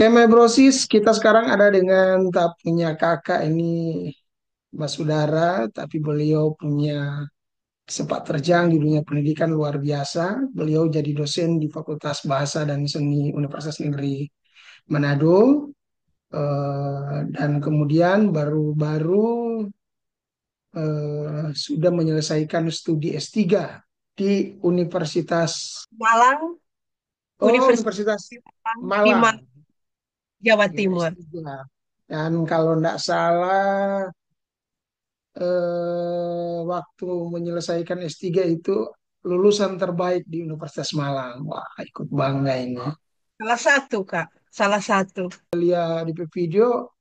Oke, My Brosis, kita sekarang ada dengan tak punya kakak ini Mas Udara, tapi beliau punya sepak terjang di dunia pendidikan luar biasa. Beliau jadi dosen di Fakultas Bahasa dan Seni Universitas Negeri Manado, dan kemudian baru-baru sudah menyelesaikan studi S3 di Universitas, Malang, oh Universitas Universitas Malang di Malang, Malang, Jawa ya Timur. S3. Dan kalau tidak salah waktu menyelesaikan S3 itu lulusan terbaik di Universitas Malang. Wah, ikut bangga ini. Salah satu, Kak. Salah satu. Lihat di video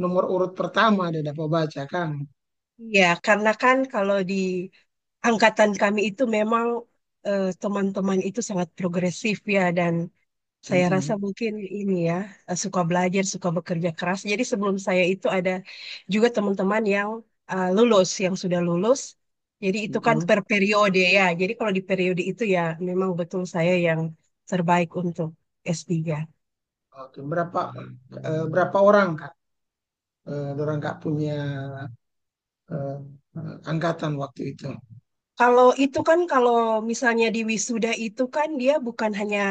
nomor urut pertama ada dapat baca kan. Iya, karena kan kalau di angkatan kami itu memang teman-teman itu sangat progresif ya, dan saya rasa Mm-mm. mungkin ini ya, suka belajar, suka bekerja keras. Jadi sebelum saya itu ada juga teman-teman yang lulus, yang sudah lulus. Jadi itu kan Mm-mm. per periode ya. Jadi kalau di periode itu ya memang betul saya yang terbaik untuk S3. Oke, berapa orang Kak? Orang Kak punya eh, angkatan waktu itu. Kalau itu kan kalau misalnya di wisuda itu kan dia bukan hanya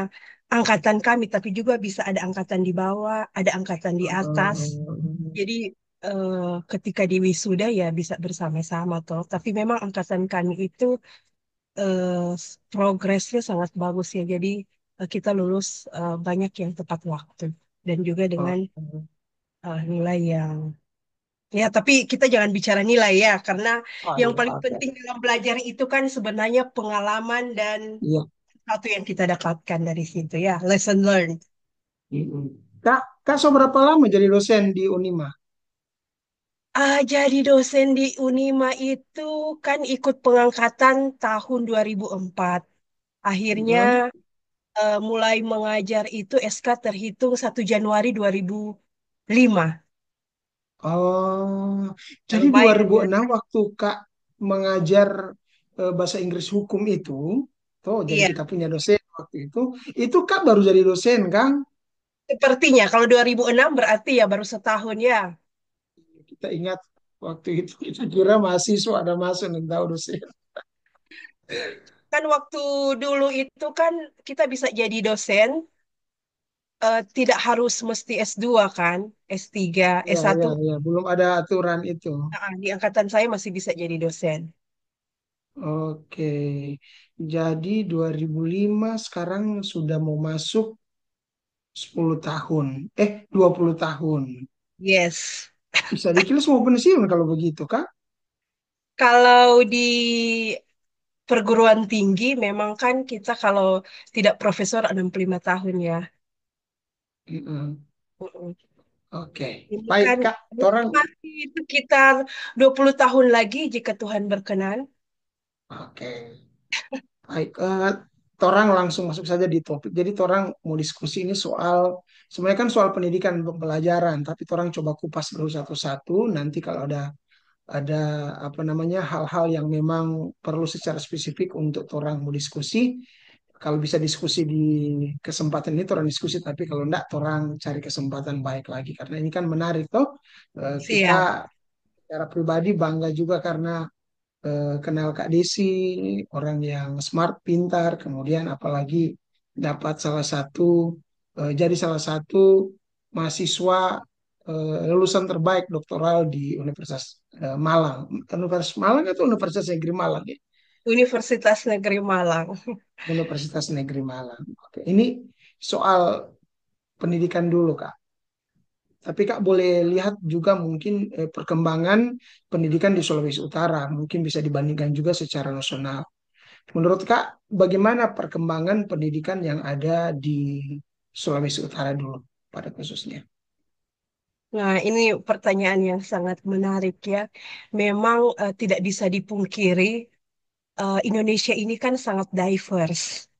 angkatan kami, tapi juga bisa ada angkatan di bawah, ada angkatan di atas. Eh, Jadi eh, ketika di wisuda ya bisa bersama-sama toh. Tapi memang angkatan kami itu progresnya sangat bagus ya. Jadi kita lulus banyak yang tepat waktu dan juga dengan oh, nilai yang ya. Tapi kita jangan bicara nilai ya, karena oh, yang iya, paling oke. penting dalam belajar itu kan sebenarnya pengalaman dan Iya. sesuatu yang kita dapatkan dari situ ya, lesson learned. Mm-mm. Kak, seberapa lama jadi dosen di Unima? Jadi dosen di Unima itu kan ikut pengangkatan tahun 2004. Akhirnya Mm-mm. mulai mengajar itu SK terhitung 1 Januari 2005. Oh, Ya, jadi lumayan ya. 2006 waktu Kak mengajar bahasa Inggris hukum itu, tuh jadi Iya, kita punya dosen waktu itu Kak baru jadi dosen kan? sepertinya kalau 2006 berarti ya baru setahun ya. Kita ingat waktu itu kita kira mahasiswa ada masuk dan tahu dosen. Kan waktu dulu itu kan kita bisa jadi dosen, tidak harus mesti S2 kan, S3, Ya, S1. ya, ya, belum ada aturan itu. Di angkatan saya masih bisa jadi dosen. Oke, jadi 2005 sekarang sudah mau masuk 10 tahun. 20 tahun. Yes. Bisa dikilas mau pensiun kalau begitu, Kak? Kalau di perguruan tinggi memang kan kita kalau tidak profesor 65 tahun ya. Mm-mm. Mm-mm. Oke, Ini baik kan Kak. mungkin masih sekitar 20 tahun lagi jika Tuhan berkenan. Oke, baik. Torang langsung masuk saja di topik. Jadi torang mau diskusi ini soal, sebenarnya kan soal pendidikan pembelajaran, tapi torang coba kupas dulu satu-satu. Nanti kalau ada apa namanya hal-hal yang memang perlu secara spesifik untuk torang mau diskusi. Kalau bisa diskusi di kesempatan ini, torang diskusi. Tapi kalau enggak, torang cari kesempatan baik lagi. Karena ini kan menarik toh. Siap. Kita secara pribadi bangga juga karena kenal Kak Desi, orang yang smart, pintar, kemudian apalagi dapat jadi salah satu mahasiswa lulusan terbaik doktoral di Universitas Malang. Universitas Malang atau Universitas Negeri Malang ya? Universitas Negeri Malang. Universitas Negeri Malang. Oke, ini soal pendidikan dulu Kak. Tapi Kak boleh lihat juga mungkin perkembangan pendidikan di Sulawesi Utara. Mungkin bisa dibandingkan juga secara nasional. Menurut Kak, bagaimana perkembangan pendidikan yang ada di Sulawesi Utara dulu pada khususnya? Nah, ini pertanyaan yang sangat menarik ya. Memang tidak bisa dipungkiri, Indonesia ini kan sangat diverse.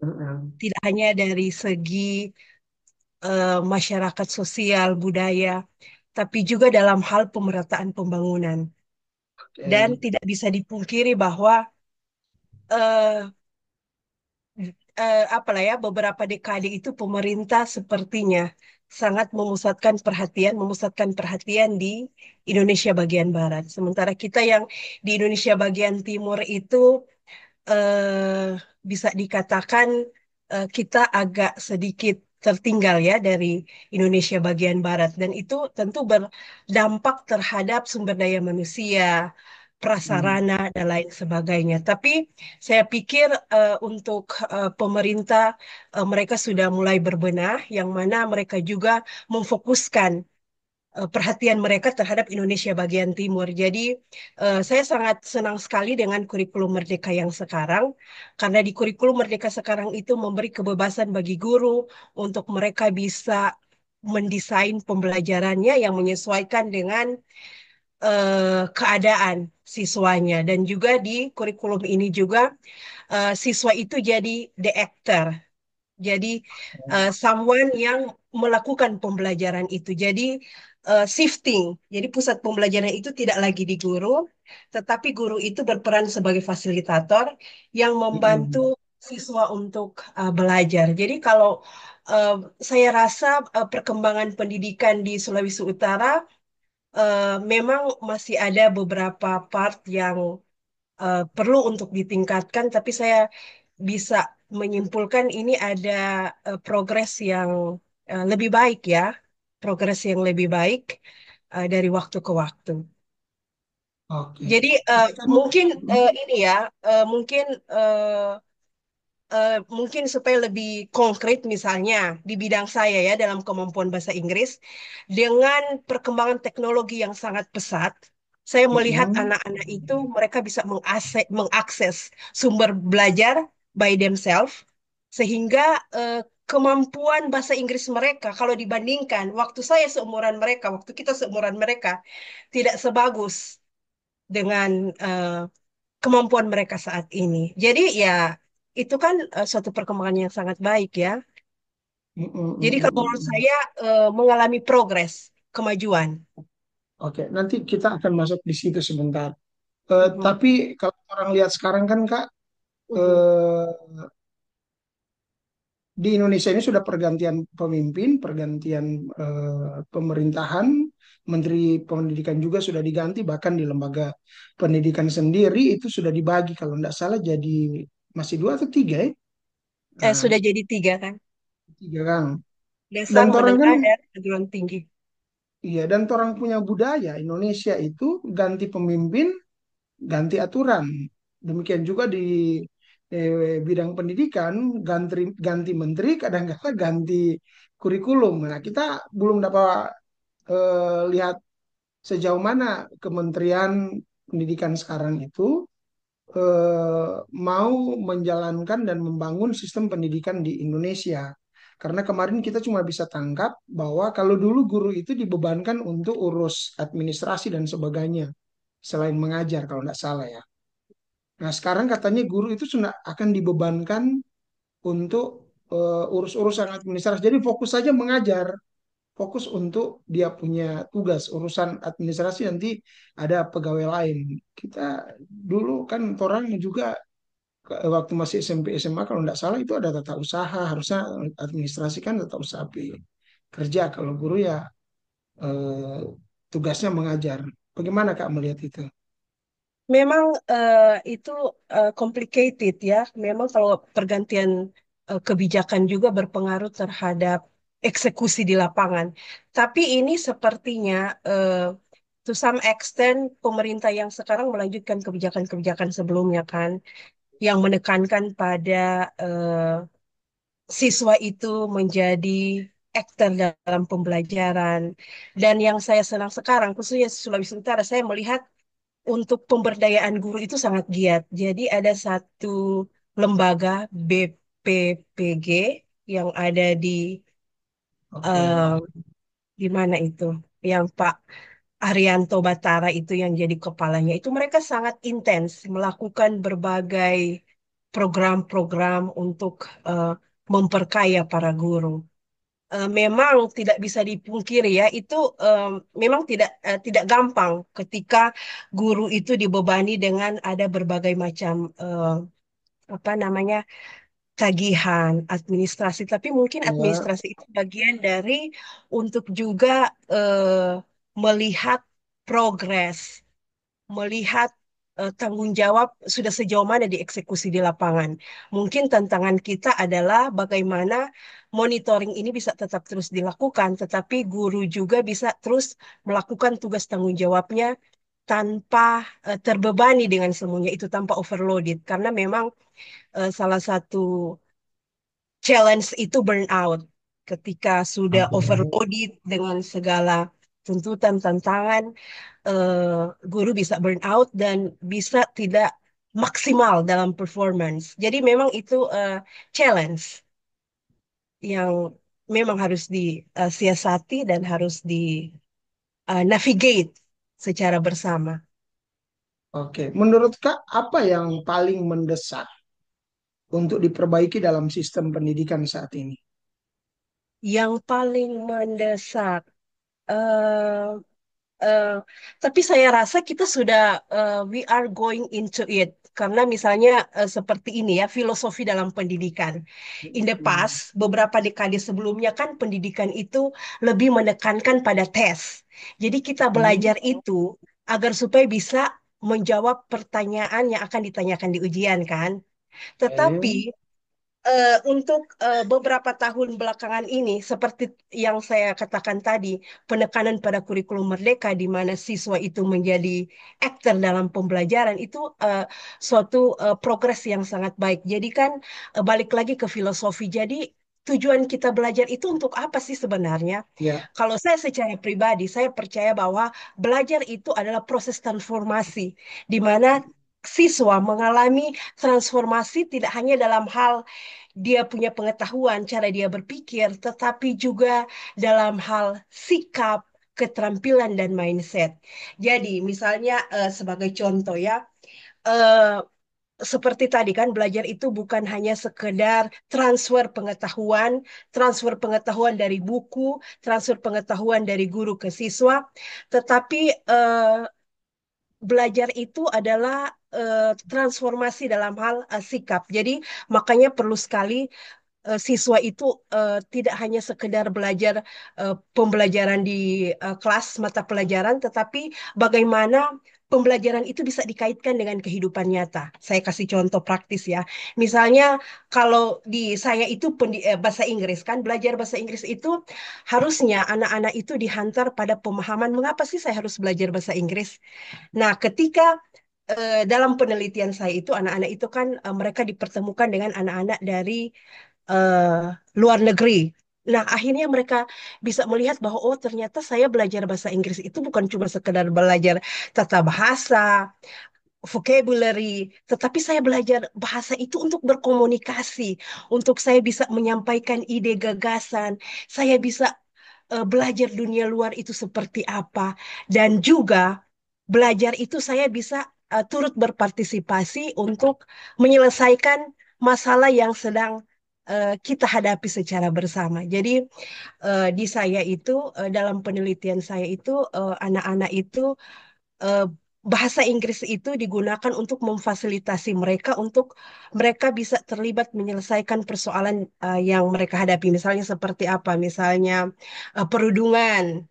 Mm-mm. Tidak hanya dari segi masyarakat sosial, budaya, tapi juga dalam hal pemerataan pembangunan. Dan Oke. tidak bisa dipungkiri bahwa eh, apalah ya beberapa dekade itu pemerintah sepertinya. sangat memusatkan perhatian di Indonesia bagian barat. Sementara kita yang di Indonesia bagian timur itu eh, bisa dikatakan kita agak sedikit tertinggal ya dari Indonesia bagian barat, dan itu tentu berdampak terhadap sumber daya manusia, Hmm. prasarana dan lain sebagainya. Tapi saya pikir untuk pemerintah, mereka sudah mulai berbenah, yang mana mereka juga memfokuskan perhatian mereka terhadap Indonesia bagian timur. Jadi saya sangat senang sekali dengan kurikulum Merdeka yang sekarang, karena di kurikulum Merdeka sekarang itu memberi kebebasan bagi guru untuk mereka bisa mendesain pembelajarannya yang menyesuaikan dengan keadaan siswanya. Dan juga di kurikulum ini juga siswa itu jadi the actor, jadi someone yang melakukan pembelajaran itu. Jadi shifting. Jadi pusat pembelajaran itu tidak lagi di guru, tetapi guru itu berperan sebagai fasilitator yang membantu Hmm. siswa untuk belajar. Jadi kalau uh, saya rasa perkembangan pendidikan di Sulawesi Utara memang masih ada beberapa part yang perlu untuk ditingkatkan, tapi saya bisa menyimpulkan ini ada progres yang lebih baik ya, progres yang lebih baik dari waktu ke waktu. Oke. Jadi Tapi kan mungkin hmm, ini ya, mungkin mungkin supaya lebih konkret misalnya di bidang saya ya dalam kemampuan bahasa Inggris, dengan perkembangan teknologi yang sangat pesat, saya melihat hmm, anak-anak itu mereka bisa mengakses sumber belajar by themselves, sehingga kemampuan bahasa Inggris mereka kalau dibandingkan waktu saya seumuran mereka, waktu kita seumuran mereka, tidak sebagus dengan kemampuan mereka saat ini. Jadi ya itu kan suatu perkembangan yang sangat baik ya. Jadi kalau menurut hmm. saya mengalami progres, kemajuan. Oke, nanti kita akan masuk di situ sebentar. Mhm, Tapi kalau orang lihat sekarang kan Kak, mhm. eh, di Indonesia ini sudah pergantian pemimpin, pergantian pemerintahan, Menteri Pendidikan juga sudah diganti, bahkan di lembaga pendidikan sendiri itu sudah dibagi kalau tidak salah jadi masih dua atau tiga ya. Nah, Sudah jadi tiga kan, tiga kan. dasar, Dan orang kan, menengah, dan perguruan tinggi. iya, dan orang punya budaya Indonesia itu ganti pemimpin, ganti aturan. Demikian juga di bidang pendidikan, ganti menteri, kadang-kadang ganti kurikulum. Nah, kita belum dapat lihat sejauh mana Kementerian Pendidikan sekarang itu mau menjalankan dan membangun sistem pendidikan di Indonesia. Karena kemarin kita cuma bisa tangkap bahwa kalau dulu guru itu dibebankan untuk urus administrasi dan sebagainya, selain mengajar kalau tidak salah ya. Nah, sekarang katanya guru itu sudah akan dibebankan untuk urus-urusan administrasi. Jadi fokus saja mengajar, fokus untuk dia punya tugas urusan administrasi nanti ada pegawai lain. Kita dulu kan orang juga waktu masih SMP SMA kalau tidak salah itu ada tata usaha, harusnya administrasi kan tata usaha kerja. Kalau guru ya eh, tugasnya mengajar. Bagaimana Kak melihat itu? Memang itu complicated ya. Memang kalau pergantian kebijakan juga berpengaruh terhadap eksekusi di lapangan. Tapi ini sepertinya to some extent pemerintah yang sekarang melanjutkan kebijakan-kebijakan sebelumnya kan, yang menekankan pada eh, siswa itu menjadi aktor dalam pembelajaran. Dan yang saya senang sekarang, khususnya Sulawesi Utara, saya melihat untuk pemberdayaan guru itu sangat giat. Jadi ada satu lembaga BPPG yang ada Oke, eh, di mana itu, yang Pak Arianto Batara itu yang jadi kepalanya. Itu mereka sangat intens melakukan berbagai program-program untuk eh, memperkaya para guru. Memang tidak bisa dipungkiri ya, itu memang tidak gampang ketika guru itu dibebani dengan ada berbagai macam apa namanya tagihan, administrasi, tapi mungkin Ya, administrasi itu bagian dari untuk juga melihat progres, melihat tanggung jawab sudah sejauh mana dieksekusi di lapangan. Mungkin tantangan kita adalah bagaimana monitoring ini bisa tetap terus dilakukan, tetapi guru juga bisa terus melakukan tugas tanggung jawabnya tanpa terbebani dengan semuanya itu, tanpa overloaded. Karena memang salah satu challenge itu burnout. Ketika sudah oke. overloaded dengan segala tuntutan, tantangan, eh, guru bisa burnout dan bisa tidak maksimal dalam performance. Jadi memang itu challenge yang memang harus disiasati dan harus di navigate secara bersama. Oke, menurut Kak, apa yang paling mendesak untuk diperbaiki dalam sistem pendidikan saat ini? Yang paling mendesak, eh, eh, tapi saya rasa kita sudah we are going into it. Karena misalnya seperti ini ya, filosofi dalam pendidikan. In the Hmm. past, beberapa dekade sebelumnya kan pendidikan itu lebih menekankan pada tes. Jadi kita Hmm. belajar itu agar supaya bisa menjawab pertanyaan yang akan ditanyakan di ujian kan. Tetapi Oke. untuk beberapa tahun belakangan ini, seperti yang saya katakan tadi, penekanan pada kurikulum merdeka di mana siswa itu menjadi aktor dalam pembelajaran itu suatu progres yang sangat baik. Jadi kan balik lagi ke filosofi. Jadi tujuan kita belajar itu untuk apa sih sebenarnya? Ya, Kalau saya secara pribadi, saya percaya bahwa belajar itu adalah proses transformasi, di mana siswa mengalami transformasi tidak hanya dalam hal dia punya pengetahuan, cara dia berpikir, tetapi juga dalam hal sikap, keterampilan, dan mindset. Jadi, misalnya sebagai contoh ya, eh, seperti tadi kan belajar itu bukan hanya sekedar transfer pengetahuan dari buku, transfer pengetahuan dari guru ke siswa, tetapi belajar itu adalah transformasi dalam hal sikap. Jadi makanya perlu sekali siswa itu tidak hanya sekedar belajar pembelajaran di kelas mata pelajaran, tetapi bagaimana pembelajaran itu bisa dikaitkan dengan kehidupan nyata. Saya kasih contoh praktis ya. Misalnya kalau di saya itu bahasa Inggris kan, belajar bahasa Inggris itu harusnya anak-anak itu dihantar pada pemahaman mengapa sih saya harus belajar bahasa Inggris. Nah, ketika dalam penelitian saya itu anak-anak itu kan mereka dipertemukan dengan anak-anak dari eh, luar negeri. Nah, akhirnya mereka bisa melihat bahwa oh ternyata saya belajar bahasa Inggris itu bukan cuma sekedar belajar tata bahasa, vocabulary, tetapi saya belajar bahasa itu untuk berkomunikasi, untuk saya bisa menyampaikan ide gagasan, saya bisa belajar dunia luar itu seperti apa, dan juga belajar itu saya bisa turut berpartisipasi untuk menyelesaikan masalah yang sedang kita hadapi secara bersama. Jadi di saya itu dalam penelitian saya itu anak-anak itu eh, bahasa Inggris itu digunakan untuk memfasilitasi mereka untuk mereka bisa terlibat menyelesaikan persoalan yang mereka hadapi. Misalnya seperti apa? Misalnya perundungan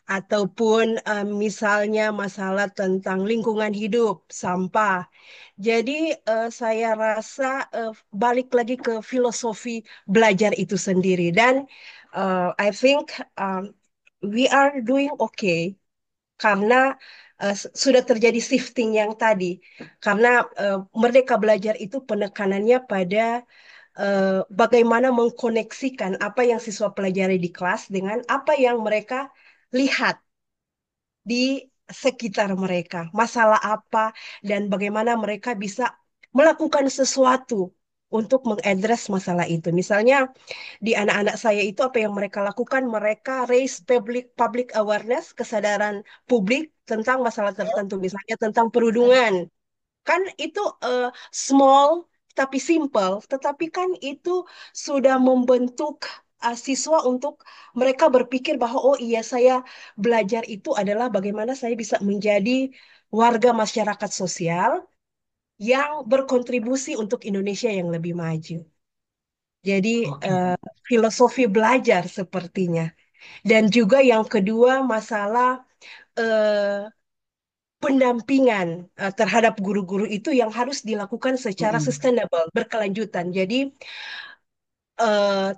ataupun misalnya masalah tentang lingkungan hidup, sampah. Jadi saya rasa balik lagi ke filosofi belajar itu sendiri dan I think we are doing okay karena sudah terjadi shifting yang tadi. Karena Merdeka Belajar itu penekanannya pada bagaimana mengkoneksikan apa yang siswa pelajari di kelas dengan apa yang mereka lihat di sekitar mereka, masalah apa, dan bagaimana mereka bisa melakukan sesuatu untuk mengadres masalah itu. Misalnya di anak-anak saya itu apa yang mereka lakukan, mereka raise public awareness, kesadaran publik tentang masalah tertentu, misalnya tentang perundungan. Kan itu small tapi simple, tetapi kan itu sudah membentuk siswa untuk mereka berpikir bahwa oh iya saya belajar itu adalah bagaimana saya bisa menjadi warga masyarakat sosial yang berkontribusi untuk Indonesia yang lebih maju. Jadi Oke. eh, filosofi belajar sepertinya. Dan juga yang kedua masalah eh, pendampingan terhadap guru-guru itu yang harus dilakukan secara Mm-mm. sustainable, berkelanjutan. Jadi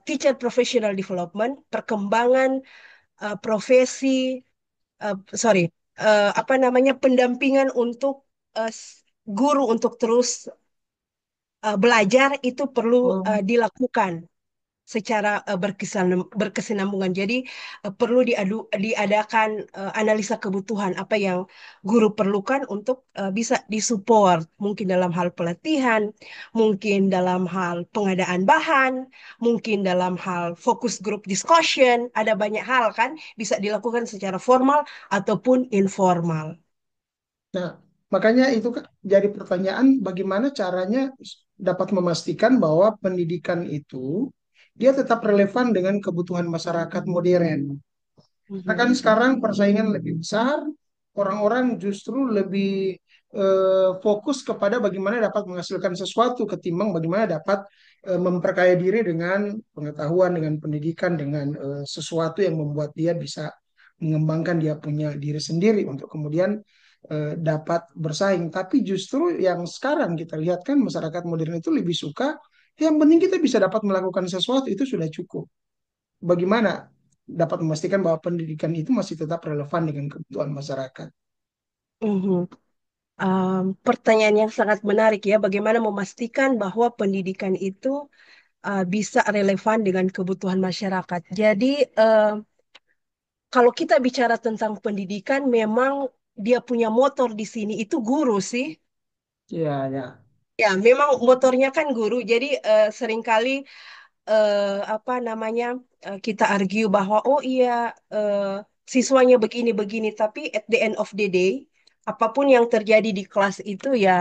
teacher professional development, perkembangan profesi, sorry, apa namanya pendampingan untuk guru untuk terus belajar itu perlu Oh, dilakukan secara berkesinambungan. Jadi perlu diadakan analisa kebutuhan apa yang guru perlukan untuk bisa disupport, mungkin dalam hal pelatihan, mungkin dalam hal pengadaan bahan, mungkin dalam hal fokus group discussion, ada banyak hal kan bisa dilakukan secara formal ataupun informal. nah, makanya itu kan jadi pertanyaan bagaimana caranya dapat memastikan bahwa pendidikan itu dia tetap relevan dengan kebutuhan masyarakat modern. Karena Mhm. kan sekarang persaingan lebih besar, orang-orang justru lebih fokus kepada bagaimana dapat menghasilkan sesuatu ketimbang bagaimana dapat memperkaya diri dengan pengetahuan, dengan pendidikan, dengan sesuatu yang membuat dia bisa mengembangkan dia punya diri sendiri untuk kemudian dapat bersaing. Tapi justru yang sekarang kita lihat kan masyarakat modern itu lebih suka yang penting kita bisa dapat melakukan sesuatu itu sudah cukup. Bagaimana dapat memastikan bahwa pendidikan itu masih tetap relevan dengan kebutuhan masyarakat? Mhm. Pertanyaan yang sangat menarik ya, bagaimana memastikan bahwa pendidikan itu bisa relevan dengan kebutuhan masyarakat. Jadi, eh, kalau kita bicara tentang pendidikan, memang dia punya motor di sini itu guru sih. Ya, ya. Ya, memang motornya kan guru. Jadi seringkali apa namanya kita argue bahwa oh iya eh, siswanya begini-begini, tapi at the end of the day, apapun yang terjadi di kelas itu ya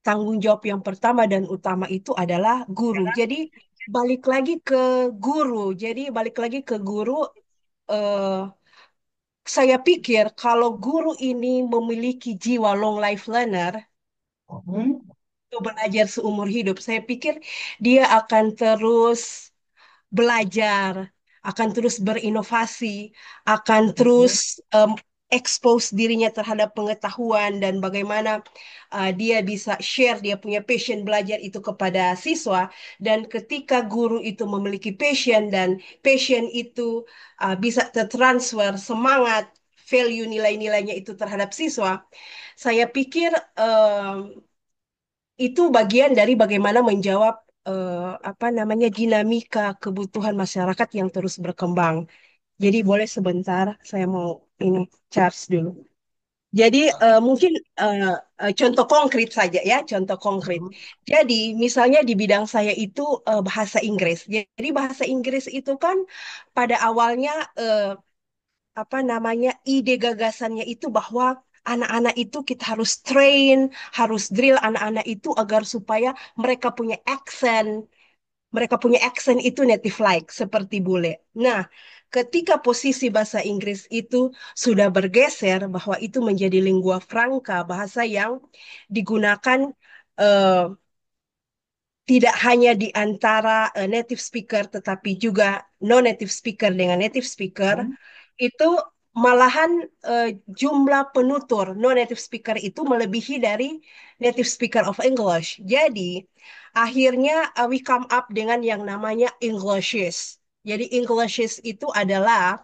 tanggung jawab yang pertama dan utama itu adalah guru. Jadi balik lagi ke guru. Jadi balik lagi ke guru. eh, saya pikir kalau guru ini memiliki jiwa long life learner, Hmm. untuk belajar seumur hidup, saya pikir dia akan terus belajar, akan terus berinovasi, akan terus Hmm. expose dirinya terhadap pengetahuan dan bagaimana dia bisa share dia punya passion belajar itu kepada siswa. Dan ketika guru itu memiliki passion dan passion itu bisa tertransfer semangat, value nilai-nilainya itu terhadap siswa, saya pikir itu bagian dari bagaimana menjawab apa namanya dinamika kebutuhan masyarakat yang terus berkembang. Jadi boleh sebentar saya mau ini charge dulu. Jadi Oke. mungkin contoh konkret saja ya, contoh konkret. Hmm. Jadi misalnya di bidang saya itu bahasa Inggris. Jadi bahasa Inggris itu kan pada awalnya apa namanya ide gagasannya itu bahwa anak-anak itu kita harus train, harus drill anak-anak itu agar supaya mereka punya accent itu native like seperti bule. Nah, ketika posisi bahasa Inggris itu sudah bergeser bahwa itu menjadi lingua franca, bahasa yang digunakan eh, tidak hanya di antara native speaker tetapi juga non-native speaker dengan native speaker, Hmm. itu malahan jumlah penutur non-native speaker itu melebihi dari native speaker of English. Jadi, akhirnya we come up dengan yang namanya Englishes. Jadi Englishes itu adalah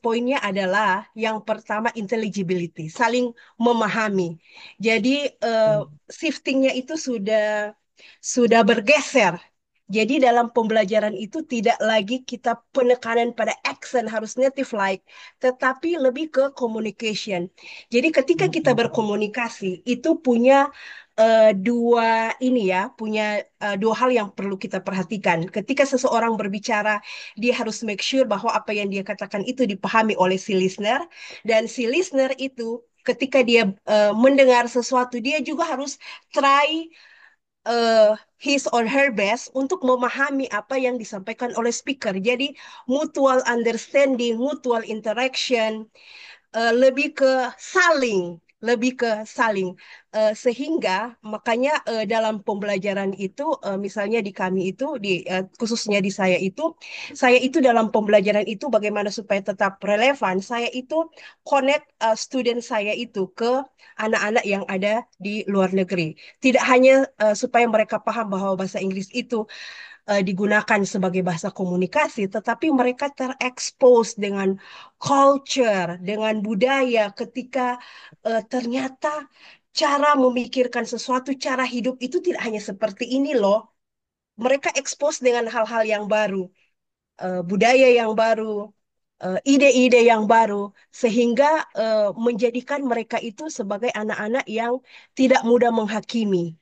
poinnya adalah yang pertama intelligibility, saling memahami. Jadi shiftingnya itu sudah bergeser. Jadi dalam pembelajaran itu tidak lagi kita penekanan pada accent harus native like, tetapi lebih ke communication. Jadi ketika kita Hmm. berkomunikasi itu punya dua ini ya, punya dua hal yang perlu kita perhatikan. Ketika seseorang berbicara, dia harus make sure bahwa apa yang dia katakan itu dipahami oleh si listener, dan si listener itu ketika dia mendengar sesuatu, dia juga harus try his or her best untuk memahami apa yang disampaikan oleh speaker. Jadi mutual understanding, mutual interaction, lebih ke saling. lebih ke saling. Sehingga makanya dalam pembelajaran itu misalnya di kami itu khususnya di saya itu dalam pembelajaran itu bagaimana supaya tetap relevan. Saya itu connect student saya itu ke anak-anak yang ada di luar negeri. Tidak hanya supaya mereka paham bahwa bahasa Inggris itu digunakan sebagai bahasa komunikasi, tetapi mereka terekspos dengan culture, dengan budaya ketika ternyata cara memikirkan sesuatu, cara hidup itu tidak hanya seperti ini loh. Mereka ekspos dengan hal-hal yang baru, budaya yang baru, ide-ide yang baru, sehingga menjadikan mereka itu sebagai anak-anak yang tidak mudah menghakimi,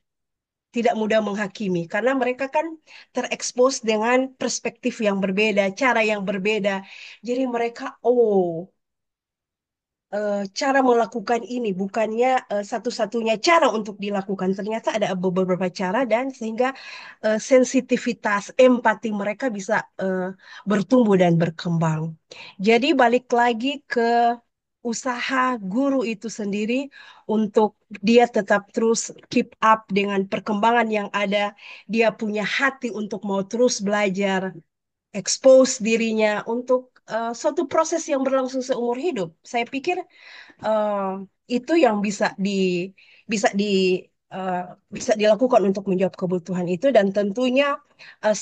tidak mudah menghakimi karena mereka kan terekspos dengan perspektif yang berbeda, cara yang berbeda. Jadi mereka, oh, cara melakukan ini bukannya satu-satunya cara untuk dilakukan. Ternyata ada beberapa cara dan sehingga sensitivitas, empati mereka bisa bertumbuh dan berkembang. Jadi balik lagi ke usaha guru itu sendiri untuk dia tetap terus keep up dengan perkembangan yang ada. Dia punya hati untuk mau terus belajar, expose dirinya untuk suatu proses yang berlangsung seumur hidup. Saya pikir eh, itu yang bisa di eh, bisa dilakukan untuk menjawab kebutuhan itu dan tentunya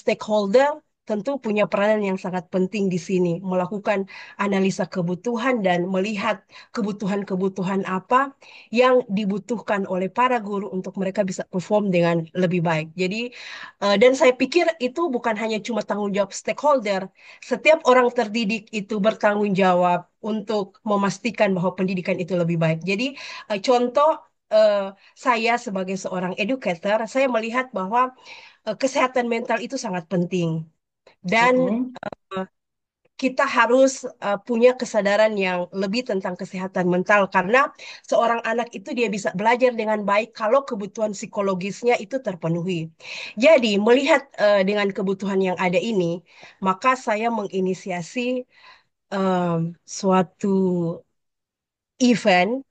stakeholder tentu punya peranan yang sangat penting di sini melakukan analisa kebutuhan dan melihat kebutuhan-kebutuhan apa yang dibutuhkan oleh para guru untuk mereka bisa perform dengan lebih baik. Jadi dan saya pikir itu bukan hanya cuma tanggung jawab stakeholder, setiap orang terdidik itu bertanggung jawab untuk memastikan bahwa pendidikan itu lebih baik. Jadi, contoh eh, saya sebagai seorang educator, saya melihat bahwa kesehatan mental itu sangat penting dan Mm-mm. kita harus punya kesadaran yang lebih tentang kesehatan mental karena seorang anak itu dia bisa belajar dengan baik kalau kebutuhan psikologisnya itu terpenuhi. Jadi, melihat dengan kebutuhan yang ada ini, maka saya menginisiasi suatu event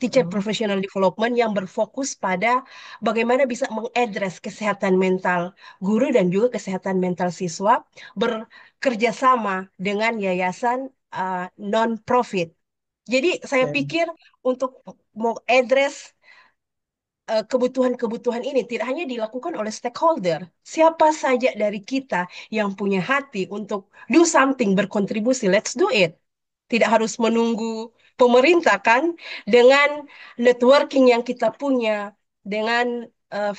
teacher Mm. professional development yang berfokus pada bagaimana bisa mengadres kesehatan mental guru dan juga kesehatan mental siswa bekerja sama dengan yayasan non-profit. Jadi saya Oke. pikir untuk mengadres kebutuhan-kebutuhan ini tidak hanya dilakukan oleh stakeholder, siapa saja dari kita yang punya hati untuk do something, berkontribusi, let's do it. Tidak harus menunggu pemerintah kan, dengan networking yang kita punya, dengan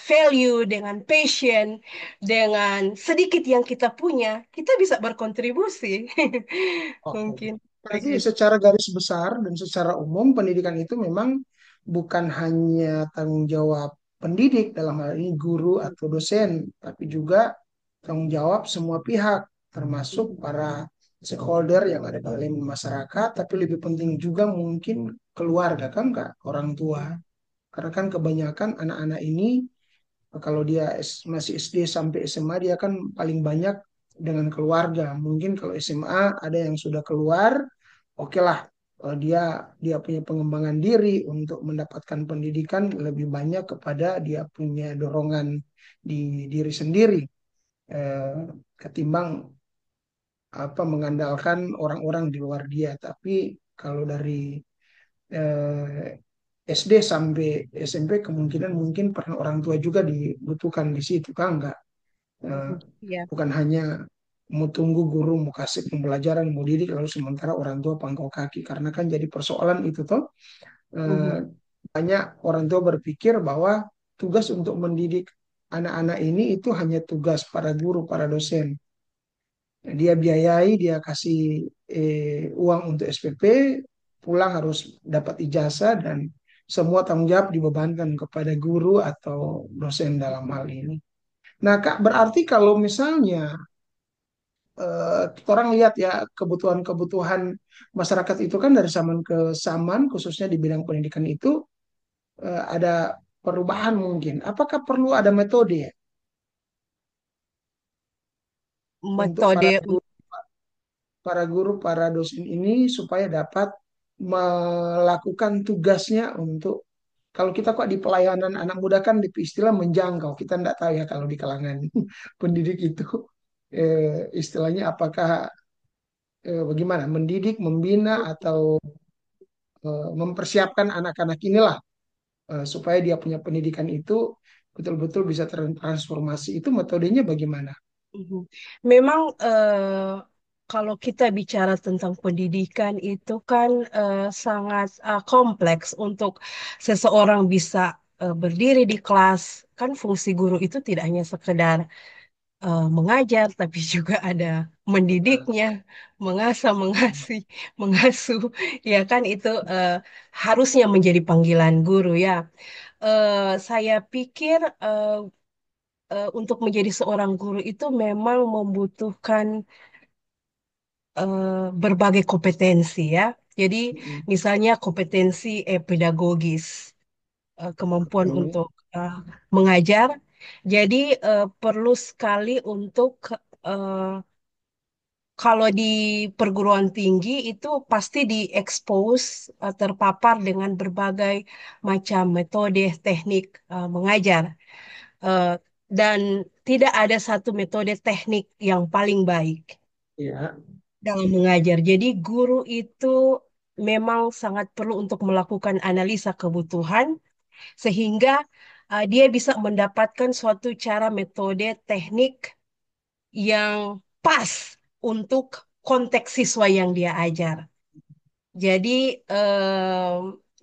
value, dengan passion, dengan sedikit yang kita punya, kita bisa berkontribusi. Oke. Mungkin Berarti begitu. secara garis besar dan secara umum pendidikan itu memang bukan hanya tanggung jawab pendidik dalam hal ini guru atau dosen, tapi juga tanggung jawab semua pihak, termasuk para stakeholder yang ada dalam masyarakat, tapi lebih penting juga mungkin keluarga kan Kak, orang tua. Karena kan kebanyakan anak-anak ini kalau dia masih SD sampai SMA dia kan paling banyak dengan keluarga. Mungkin kalau SMA ada yang sudah keluar, oke lah dia dia punya pengembangan diri untuk mendapatkan pendidikan lebih banyak kepada dia punya dorongan di diri sendiri eh, ketimbang apa mengandalkan orang-orang di luar dia. Tapi kalau dari SD sampai SMP kemungkinan mungkin peran orang tua juga dibutuhkan di situ kan enggak. Eh, Mhm. Iya. bukan hanya mau tunggu guru mau kasih pembelajaran mau didik lalu sementara orang tua pangkal kaki karena kan jadi persoalan itu toh. Eh, Mhm. banyak orang tua berpikir bahwa tugas untuk mendidik anak-anak ini itu hanya tugas para guru para dosen. Dia biayai dia kasih uang untuk SPP pulang harus dapat ijazah dan semua tanggung jawab dibebankan kepada guru atau dosen dalam hal ini. Nah, Kak, berarti kalau misalnya kita orang lihat ya kebutuhan-kebutuhan masyarakat itu kan dari zaman ke zaman khususnya di bidang pendidikan itu ada perubahan mungkin. Apakah perlu ada metode ya untuk Metode para guru, para dosen ini supaya dapat melakukan tugasnya untuk, kalau kita kok di pelayanan anak muda kan di istilah menjangkau, kita nggak tahu ya kalau di kalangan pendidik itu istilahnya apakah bagaimana mendidik, membina atau mempersiapkan anak-anak inilah supaya dia punya pendidikan itu betul-betul bisa tertransformasi. Itu metodenya bagaimana? Mhm. Memang kalau kita bicara tentang pendidikan itu kan sangat kompleks untuk seseorang bisa berdiri di kelas. Kan fungsi guru itu tidak hanya sekedar mengajar, tapi juga ada Betul. mendidiknya, mengasah, mengasih, mengasuh. Ya kan itu harusnya menjadi panggilan guru ya. Saya pikir untuk menjadi seorang guru itu memang membutuhkan berbagai kompetensi ya. Jadi Mm-mm. misalnya kompetensi pedagogis, kemampuan Oke. untuk mengajar. Jadi perlu sekali untuk eh, kalau di perguruan tinggi itu pasti diekspos, terpapar dengan berbagai macam metode teknik mengajar. Eh, dan tidak ada satu metode teknik yang paling baik Ya. dalam mengajar. Jadi guru itu memang sangat perlu untuk melakukan analisa kebutuhan sehingga dia bisa mendapatkan suatu cara metode teknik yang pas untuk konteks siswa yang dia ajar. Jadi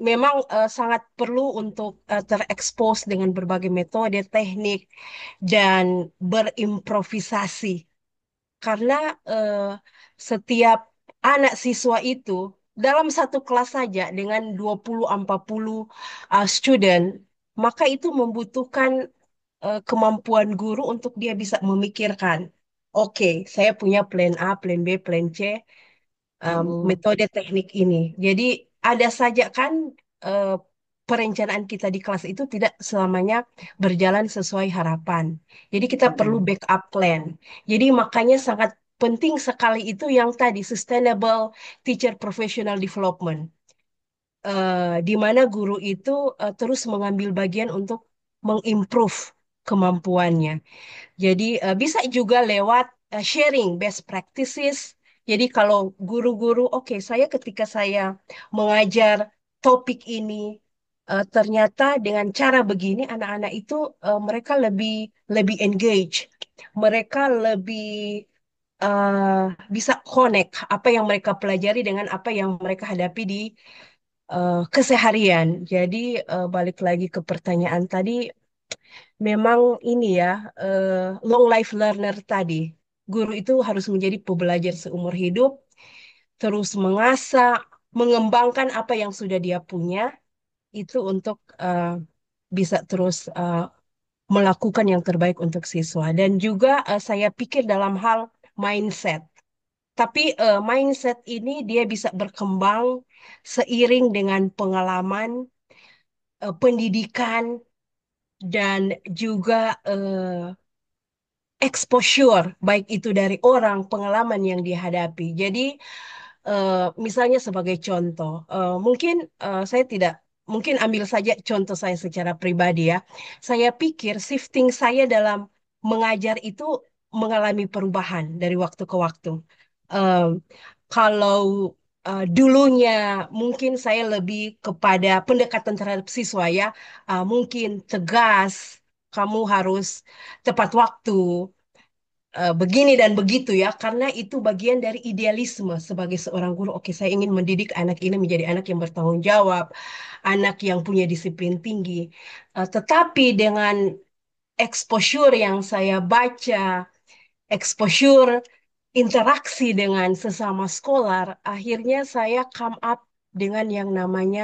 memang sangat perlu untuk terekspos dengan berbagai metode teknik dan berimprovisasi karena eh, setiap anak siswa itu dalam satu kelas saja dengan 20-40 student, maka itu membutuhkan kemampuan guru untuk dia bisa memikirkan, oke, saya punya plan A, plan B, plan C, Mm-mm. metode teknik ini. Jadi ada saja kan eh, perencanaan kita di kelas itu tidak selamanya berjalan sesuai harapan. Jadi kita perlu Mm-mm. backup plan. Jadi makanya sangat penting sekali itu yang tadi sustainable teacher professional development. Di mana guru itu terus mengambil bagian untuk mengimprove kemampuannya. Jadi bisa juga lewat sharing best practices. Jadi kalau guru-guru, oke, saya ketika saya mengajar topik ini, ternyata dengan cara begini anak-anak itu mereka lebih lebih engage, mereka lebih eh, bisa connect apa yang mereka pelajari dengan apa yang mereka hadapi di keseharian. Jadi balik lagi ke pertanyaan tadi, memang ini ya, long life learner tadi. Guru itu harus menjadi pembelajar seumur hidup, terus mengasah, mengembangkan apa yang sudah dia punya, itu untuk bisa terus melakukan yang terbaik untuk siswa. Dan juga saya pikir dalam hal mindset. Tapi mindset ini dia bisa berkembang seiring dengan pengalaman, pendidikan, dan juga exposure, baik itu dari orang, pengalaman yang dihadapi. Jadi, misalnya sebagai contoh, mungkin saya tidak, mungkin ambil saja contoh saya secara pribadi ya. Saya pikir shifting saya dalam mengajar itu mengalami perubahan dari waktu ke waktu. Eh, Kalau dulunya mungkin saya lebih kepada pendekatan terhadap siswa ya, mungkin tegas, kamu harus tepat waktu, begini dan begitu ya, karena itu bagian dari idealisme sebagai seorang guru. Oke, saya ingin mendidik anak ini menjadi anak yang bertanggung jawab, anak yang punya disiplin tinggi. Tetapi dengan exposure yang saya baca, exposure interaksi dengan sesama skolar, akhirnya saya come up dengan yang namanya